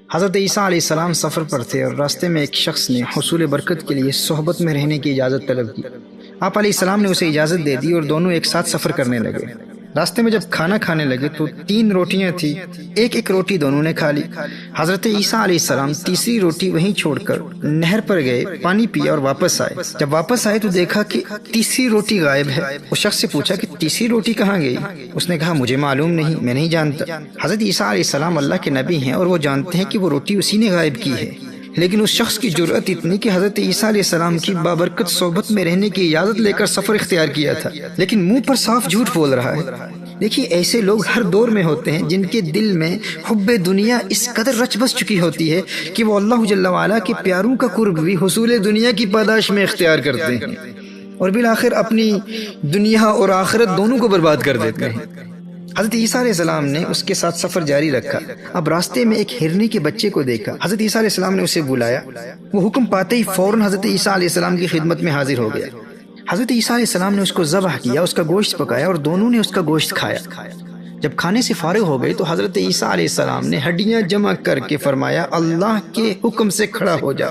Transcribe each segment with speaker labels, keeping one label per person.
Speaker 1: حضرت عیسیٰ علیہ السلام سفر پر تھے اور راستے میں ایک شخص نے حصول برکت کے لیے صحبت میں رہنے کی اجازت طلب کی۔ آپ علیہ السلام نے اسے اجازت دے دی اور دونوں ایک ساتھ سفر کرنے لگے۔ راستے میں جب کھانا کھانے لگے تو 3 روٹیاں تھیں، ایک روٹی دونوں نے کھا لی۔ حضرت عیسیٰ علیہ السلام تیسری روٹی وہیں چھوڑ کر نہر پر گئے، پانی پیا اور واپس آئے۔ جب واپس آئے تو دیکھا کہ تیسری روٹی غائب ہے۔ اس شخص سے پوچھا کہ تیسری روٹی کہاں گئی؟ اس نے کہا مجھے معلوم نہیں، میں نہیں جانتا۔ حضرت عیسیٰ علیہ السلام اللہ کے نبی ہیں اور وہ جانتے ہیں کہ وہ روٹی اسی نے غائب کی ہے، لیکن اس شخص کی جرأت اتنی کہ حضرت عیسیٰ علیہ السلام کی بابرکت صحبت میں رہنے کی اجازت لے کر سفر اختیار کیا تھا، لیکن منہ پر صاف جھوٹ بول رہا ہے۔ دیکھیے ایسے لوگ ہر دور میں ہوتے ہیں جن کے دل میں حب دنیا اس قدر رچ بس چکی ہوتی ہے کہ وہ اللہ جل وعلا کے پیاروں کا قرب بھی حصول دنیا کی پاداش میں اختیار کرتے ہیں اور بالآخر اپنی دنیا اور آخرت دونوں کو برباد کر دیتے ہیں۔ حضرت عیسیٰ علیہ السلام نے اس کے ساتھ سفر جاری رکھا۔ اب راستے میں ایک ہرنی کے بچے کو دیکھا۔ حضرت عیسیٰ علیہ السلام نے اسے بلایا۔ وہ حکم پاتے ہی فوراً حضرت عیسیٰ علیہ السلام کی خدمت میں حاضر ہو گیا۔ حضرت عیسیٰ علیہ السلام نے اس کو ذبح کیا، اس کا گوشت پکایا اور دونوں نے اس کا گوشت کھایا۔ جب کھانے سے فارغ ہو گئے تو حضرت عیسیٰ علیہ السلام نے ہڈیاں جمع کر کے فرمایا اللہ کے حکم سے کھڑا ہو جا۔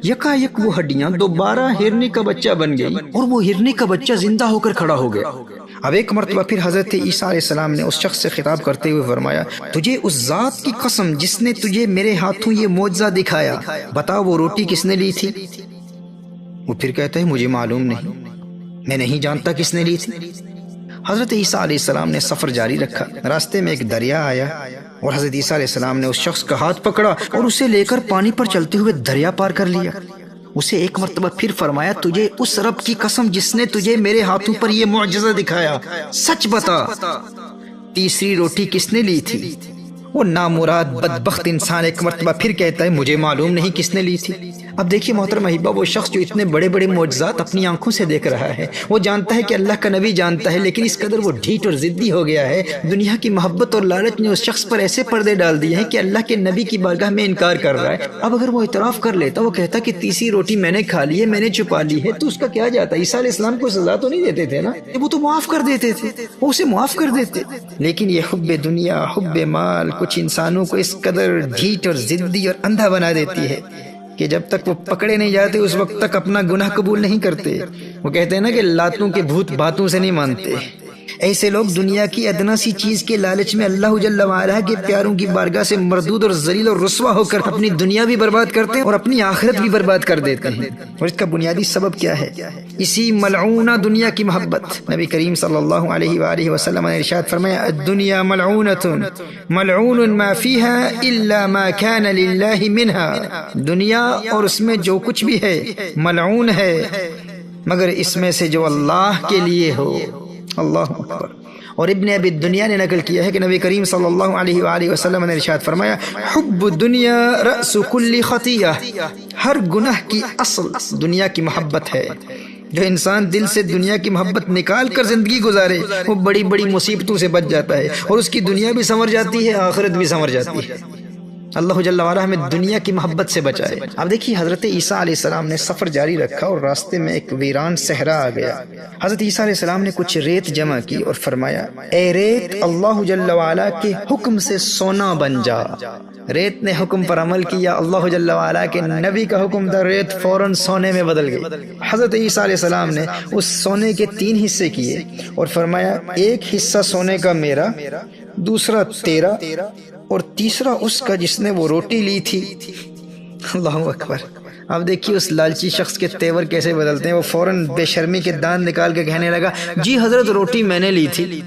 Speaker 1: یکا یک وہ ہڈیاں دوبارہ ہرنی کا بچہ بن گئی اور وہ ہرنی کا بچہ زندہ ہو کر کھڑا ہو گیا۔ اب ایک مرتبہ پھر حضرت عیسیٰ علیہ السلام نے اس شخص سے خطاب کرتے ہوئے فرمایا تجھے اس ذات کی قسم جس نے تجھے میرے ہاتھوں یہ معجزہ دکھایا، بتا وہ روٹی کس نے لی تھی؟ وہ پھر کہتا ہے مجھے معلوم نہیں، میں نہیں جانتا کس نے لی تھی۔ حضرت عیسیٰ علیہ السلام نے سفر جاری رکھا۔ راستے میں ایک دریا آیا اور حضرت عیسیٰ علیہ السلام نے اس شخص کا ہاتھ پکڑا اور اسے لے کر پانی پر چلتے ہوئے دریا پار کر لیا۔ اسے ایک مرتبہ پھر فرمایا تجھے اس رب کی قسم جس نے تجھے میرے ہاتھوں پر یہ معجزہ دکھایا، سچ بتا تیسری روٹی کس نے لی تھی؟ وہ نامراد بدبخت انسان ایک مرتبہ پھر کہتا ہے مجھے معلوم نہیں کس نے لی تھی۔ اب دیکھیے محترم احباب، وہ شخص جو اتنے بڑے بڑے معجزات اپنی آنکھوں سے دیکھ رہا ہے، وہ جانتا ہے کہ اللہ کا نبی جانتا ہے، لیکن اس قدر وہ ڈھیٹ اور ضدی ہو گیا ہے، دنیا کی محبت اور لالچ نے اس شخص پر ایسے پردے ڈال دیے ہیں کہ اللہ کے نبی کی بارگاہ میں انکار کر رہا ہے۔ اب اگر وہ اعتراف کر لیتا، وہ کہتا کہ تیسری روٹی میں نے کھا لی ہے، میں نے چھپا لی ہے، تو اس کا کیا جاتا؟ عیسیٰ علیہ السلام کو سزا تو نہیں دیتے تھے نا، وہ تو معاف کر دیتے تھے، وہ اسے معاف کر دیتے۔ لیکن یہ حب دنیا، حب مال کچھ انسانوں کو اس قدر ڈھیٹ اور ضدی اور اندھا بنا دیتی ہے کہ جب تک وہ پکڑے نہیں جاتے اس وقت تک اپنا گناہ قبول نہیں کرتے۔ وہ کہتے ہیں نا کہ لاتوں کے بھوت باتوں سے نہیں مانتے۔ ایسے لوگ دنیا کی ادنا سی چیز کے لالچ میں اللہ جل وعلا کے پیاروں کی بارگاہ سے مردود اور ذلیل اور رسوا ہو کر اپنی دنیا بھی برباد کرتے ہیں اور اپنی آخرت بھی برباد کر دیتے ہیں۔ اور اس کا بنیادی سبب کیا ہے؟ اسی ملعونہ دنیا کی محبت۔ نبی کریم صلی اللہ علیہ وآلہ وسلم نے ارشاد فرمایا الدنیا ملعونۃ ملعون ما فیها الا ما کان للہ منها، دنیا اور اس میں جو کچھ بھی ہے ملعون ہے مگر اس میں سے جو اللہ کے لیے ہو۔ اللہ اکبر۔ اور ابن ابی دنیا نے نقل کیا ہے کہ نبی کریم صلی اللہ علیہ وآلہ وسلم نے ارشاد فرمایا حب الدنیا رأس کل خطیہ، ہر گناہ کی اصل دنیا کی محبت ہے۔ جو انسان دل سے دنیا کی محبت نکال کر زندگی گزارے وہ بڑی بڑی مصیبتوں سے بچ جاتا ہے اور اس کی دنیا بھی سنور جاتی ہے، آخرت بھی سنور جاتی ہے۔ اللہ جل وعلا ہمیں دنیا کی محبت سے بچائے۔ اب دیکھیے حضرت عیسیٰ علیہ السلام نے سفر جاری رکھا اور راستے میں ایک ویران صحرا آ گیا۔ حضرت عیسیٰ علیہ السلام نے کچھ ریت جمع کی اور فرمایا اے ریت اللہ جل وعلا کے حکم سے سونا بن جا۔ ریت نے حکم پر عمل کیا، اللہ جل وعلا کے نبی کا حکم تھا، ریت فوراً سونے میں بدل گئی۔ حضرت عیسیٰ علیہ السلام نے اس سونے کے 3 حصے کیے اور فرمایا ایک حصہ سونے کا میرا، دوسرا تیرا اور تیسرا اس کا جس نے وہ روٹی لی تھی۔ اللہ اکبر۔ اب دیکھیے اس لالچی شخص کے تیور کیسے بدلتے ہیں۔ وہ فوراً بے شرمی کے دانت نکال کے کہنے لگا جی حضرت روٹی میں نے لی تھی۔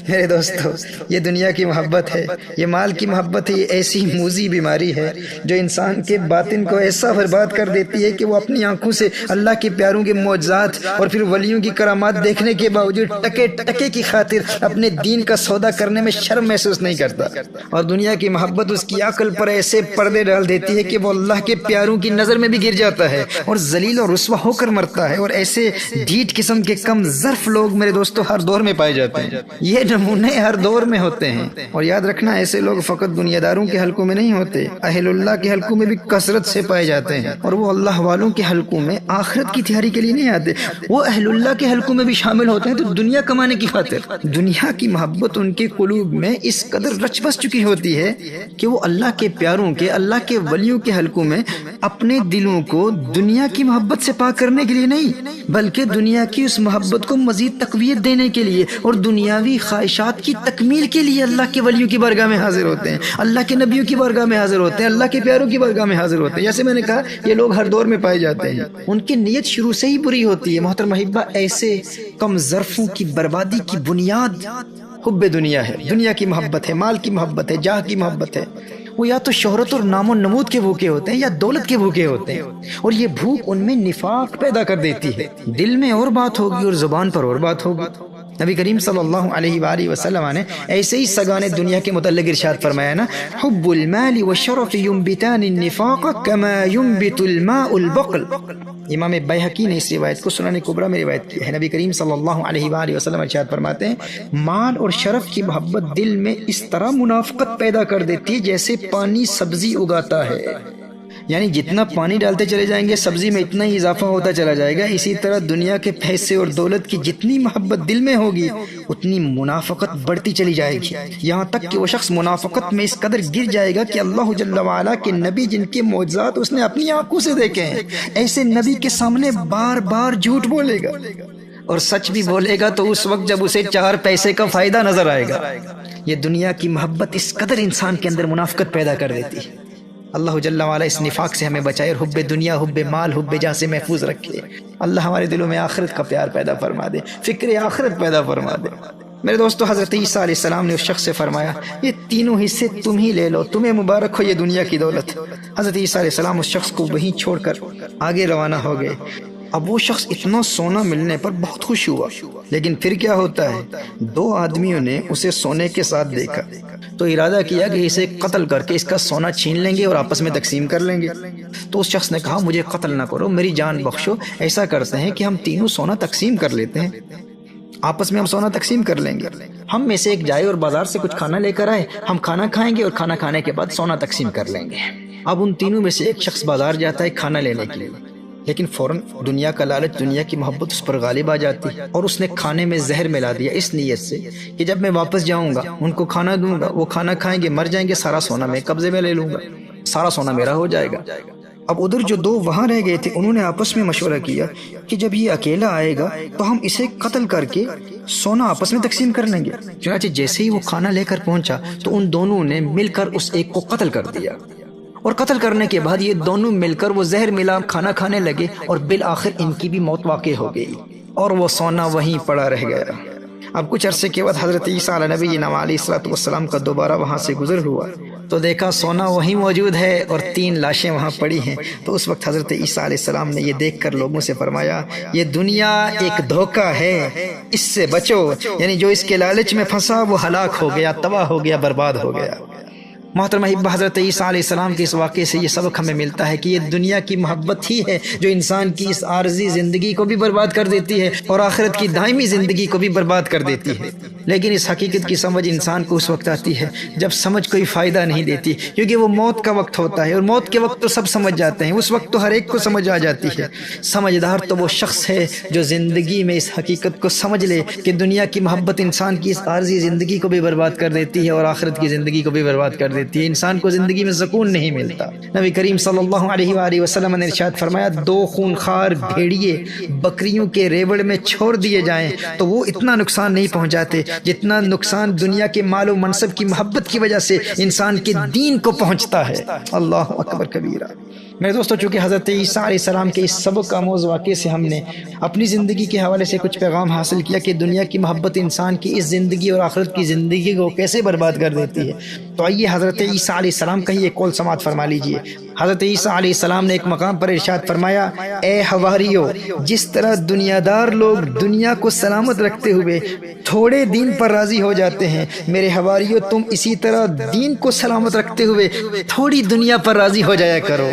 Speaker 1: میرے دوستو، یہ دنیا کی محبت ہے، یہ مال کی محبت ہے، یہ ایسی موذی بیماری ہے جو انسان کے باطن کو ایسا برباد کر دیتی ہے کہ وہ اپنی آنکھوں سے اللہ کے پیاروں کے معجزات اور پھر ولیوں کی کرامات دیکھنے کے باوجود ٹکے ٹکے کی خاطر اپنے دین کا سودا کرنے میں شرم محسوس نہیں کرتا، اور دنیا کی محبت اس کی عقل پر ایسے پردے ڈال دیتی ہے کہ وہ اللہ کے پیاروں پیاروں کی نظر میں بھی گر جاتا ہے اور ذلیل اور رسوا ہو کر مرتا ہے۔ اور ایسے ڈھیٹ قسم کے کم ظرف لوگ میرے دوستو ہر دور میں پائے جاتے ہیں، یہ نمونے ہر دور میں ہوتے ہیں۔ اور یاد رکھنا ایسے لوگ فقط دنیا داروں کے حلقوں میں نہیں ہوتے، اہل اللہ کے حلقوں میں بھی کثرت سے پائے جاتے ہیں، اور وہ اللہ والوں کے حلقوں میں آخرت کی تیاری کے لیے نہیں آتے، وہ اہل اللہ کے حلقوں میں بھی شامل ہوتے ہیں تو دنیا کمانے کی خاطر۔ دنیا کی محبت ان کے قلوب میں اس قدر رچ بس چکی ہوتی ہے کہ وہ اللہ کے پیاروں کے، اللہ کے ولیوں کے حلقوں میں اپنے دلوں کو دنیا کی محبت سے پاک کرنے کے لیے نہیں، بلکہ دنیا کی اس محبت کو مزید تقویت دینے کے لیے اور دنیاوی خواہشات کی تکمیل کے لیے اللہ کے ولیوں کی بارگاہ میں حاضر ہوتے ہیں، اللہ کے نبیوں کی بارگاہ میں حاضر ہوتے ہیں، اللہ کے پیاروں کی بارگاہ میں حاضر ہوتے ہیں۔ جیسے میں نے کہا یہ لوگ ہر دور میں پائے جاتے ہیں، ان کی نیت شروع سے ہی بری ہوتی ہے۔ محترم احبہ، ایسے کم ظرفوں کی بربادی کی بنیاد حب دنیا ہے، دنیا کی محبت ہے، مال کی محبت ہے، جاہ کی محبت ہے۔ وہ یا تو شہرت اور نام و نمود کے بھوکے ہوتے ہیں یا دولت کے بھوکے ہوتے ہیں، اور یہ بھوک ان میں نفاق پیدا کر دیتی ہے۔ دل میں اور بات ہوگی اور زبان پر اور بات ہوگی۔ نبی کریم صلی اللہ علیہ وآلہ وسلم نے ایسے ہی سگانے دنیا کے متعلق ارشاد فرمایا نا، حب المال والشرف ينبتان النفاق كما ينبت الماء البقل۔ امام بیہقی نے اس روایت کو سنن کبریٰ میں روایت کی ہے۔ نبی کریم صلی اللہ علیہ وآلہ وسلم ارشاد فرماتے ہیں، مال اور شرف کی محبت دل میں اس طرح منافقت پیدا کر دیتی ہے جیسے پانی سبزی اگاتا ہے، یعنی جتنا پانی ڈالتے چلے جائیں گے سبزی میں اتنا ہی اضافہ ہوتا چلا جائے گا۔ اسی طرح دنیا کے پیسے اور دولت کی جتنی محبت دل میں ہوگی اتنی منافقت بڑھتی چلی جائے گی، یہاں تک کہ وہ شخص منافقت میں اس قدر گر جائے گا کہ اللہ جل وعلا کے نبی جن کے معجزات اس نے اپنی آنکھوں سے دیکھے ہیں، ایسے نبی کے سامنے بار بار جھوٹ بولے گا، اور سچ بھی بولے گا تو اس وقت جب اسے 4 پیسے کا فائدہ نظر آئے گا۔ یہ دنیا کی محبت اس قدر انسان کے اندر منافقت پیدا کر دیتی ہے۔ اللہ جل وعلا اس نفاق سے ہمیں بچائے اور حب دنیا، حب مال، حب جاہ سے محفوظ رکھے۔ اللہ ہمارے دلوں میں آخرت کا پیار پیدا فرما دے، فکر آخرت پیدا فرما دے۔ میرے دوستو، حضرت عیسیٰ علیہ السلام نے اس شخص سے فرمایا، یہ تینوں حصے تم ہی لے لو، تمہیں مبارک ہو یہ دنیا کی دولت۔ حضرت عیسیٰ علیہ السلام اس شخص کو وہیں چھوڑ کر آگے روانہ ہو گئے۔ اب وہ شخص اتنا سونا ملنے پر بہت خوش ہوا، لیکن پھر کیا ہوتا ہے، 2 آدمیوں نے اسے سونے کے ساتھ دیکھا تو ارادہ کیا کہ اسے قتل کر کے اس کا سونا چھین لیں گے اور آپس میں تقسیم کر لیں گے۔ تو اس شخص نے کہا، مجھے قتل نہ کرو، میری جان بخشو، ایسا کرتے ہیں کہ ہم تینوں سونا تقسیم کر لیتے ہیں، آپس میں ہم سونا تقسیم کر لیں گے، ہم میں سے ایک جائے اور بازار سے کچھ کھانا لے کر آئے، ہم کھانا کھائیں گے اور کھانا کھانے کے بعد سونا تقسیم کر لیں گے۔ اب ان تینوں میں سے ایک شخص بازار جاتا ہے کھانا لینے کے لیے، لیکن فوراً دنیا کا لالچ، دنیا کی محبت اس پر غالب آ جاتی ہے، اور اس نے کھانے میں زہر ملا دیا اس نیت سے کہ جب میں واپس جاؤں گا ان کو کھانا دوں گا، وہ کھانا کھائیں گے، مر جائیں گے، سارا سونا میں قبضے میں لے لوں گا، سارا سونا میرا ہو جائے گا۔ اب ادھر جو 2 وہاں رہ گئے تھے انہوں نے آپس میں مشورہ کیا کہ جب یہ اکیلا آئے گا تو ہم اسے قتل کر کے سونا آپس میں تقسیم کر لیں گے۔ چنانچہ جیسے ہی وہ کھانا لے کر پہنچا تو ان دونوں نے مل کر اس ایک کو قتل کر دیا، اور قتل کرنے کے بعد یہ دونوں مل کر وہ زہر ملا کھانا کھانے لگے، اور بالآخر ان کی بھی موت واقع ہو گئی اور وہ سونا وہیں پڑا رہ گیا۔ اب کچھ عرصے کے بعد حضرت عیسیٰ علیہ نبی علیہ السلام کا دوبارہ وہاں سے گزر ہوا تو دیکھا سونا وہیں موجود ہے اور 3 لاشیں وہاں پڑی ہیں۔ تو اس وقت حضرت عیسیٰ علیہ السلام نے یہ دیکھ کر لوگوں سے فرمایا، یہ دنیا ایک دھوکہ ہے، اس سے بچو، یعنی جو اس کے لالچ میں پھنسا وہ ہلاک ہو گیا، تباہ ہو گیا، برباد ہو گیا۔ محترم احبہ، حضرت عیسیٰ علیہ السلام کے اس واقعے سے یہ سبق ہمیں ملتا ہے کہ یہ دنیا کی محبت ہی ہے جو انسان کی اس عارضی زندگی کو بھی برباد کر دیتی ہے اور آخرت کی دائمی زندگی کو بھی برباد کر دیتی ہے۔ لیکن اس حقیقت کی سمجھ انسان کو اس وقت آتی ہے جب سمجھ کوئی فائدہ نہیں دیتی، کیونکہ وہ موت کا وقت ہوتا ہے، اور موت کے وقت تو سب سمجھ جاتے ہیں، اس وقت تو ہر ایک کو سمجھ آ جاتی ہے۔ سمجھدار تو وہ شخص ہے جو زندگی میں اس حقیقت کو سمجھ لے کہ دنیا کی محبت انسان کی اس عارضی زندگی کو بھی برباد کر دیتی ہے اور آخرت کی زندگی کو بھی برباد کر دیتی ہے، انسان کو زندگی میں سکون نہیں ملتا۔ نبی کریم صلی اللہ علیہ وآلہ وسلم نے ارشاد فرمایا، 2 خونخوار بھیڑیے بکریوں کے ریوڑ میں چھوڑ دیے جائیں تو وہ اتنا نقصان نہیں پہنچاتے جتنا نقصان دنیا کے مال و منصب کی محبت کی وجہ سے انسان کے دین کو پہنچتا ہے۔ اللہ اکبر کبیرہ۔ میرے دوستو، چونکہ حضرت عیسیٰ علیہ السلام کے اس سبق آموز واقعے سے ہم نے اپنی زندگی کے حوالے سے کچھ پیغام حاصل کیا کہ دنیا کی محبت انسان کی اس زندگی اور آخرت کی زندگی کو کیسے برباد کر دیتی ہے، تو آئیے حضرت عیسیٰ علیہ السلام کا ہی ایک قول سماعت فرما لیجئے۔ حضرت عیسیٰ علیہ السلام نے ایک مقام پر ارشاد فرمایا، اے حواریو، جس طرح دنیا دار لوگ دنیا کو سلامت رکھتے ہوئے تھوڑے دین پر راضی ہو جاتے ہیں، میرے حواریو تم اسی طرح دین کو سلامت رکھتے ہوئے تھوڑی دنیا پر راضی ہو جایا کرو۔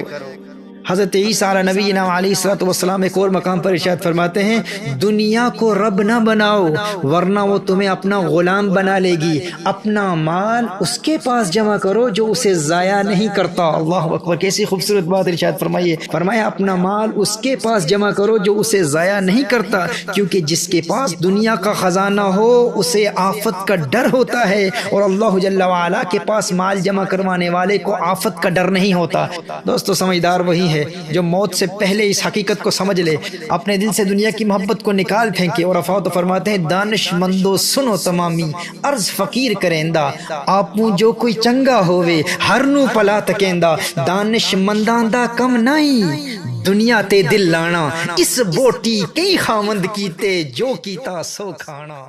Speaker 1: حضرت عیسیٰ علیہ نبینا علیہ الصلوۃ والسلام ایک اور مقام پر ارشاد فرماتے ہیں دنیا کو رب نہ بناؤ ورنہ وہ تمہیں اپنا غلام بنا لے گی، اپنا مال اس کے پاس جمع کرو جو اسے ضائع نہیں کرتا۔ اللہ اکبر، کیسی خوبصورت بات ارشاد فرمائیے، فرمایا اپنا مال اس کے پاس جمع کرو جو اسے ضائع نہیں کرتا، کیونکہ جس کے پاس دنیا کا خزانہ ہو اسے آفت کا ڈر ہوتا ہے، اور اللہ جل وعلا کے پاس مال جمع کروانے والے کو آفت کا ڈر نہیں ہوتا۔ دوستو سمجھدار وہی ہے جو موت سے پہلے اس حقیقت کو سمجھ لے، اپنے دل سے دنیا کی محبت کو نکال پھینکے، اور افاوت فرماتے ہیں دانش مندو سنو تمامی عرض فقیر کریندا، آپوں جو کوئی چنگا ہووے ہر نو پلا تکیندا، دانش منداں دا کم نہیں دنیا تے دل لانا، اس بوٹی کئی خامند کیتے جو کیتا سو کھانا۔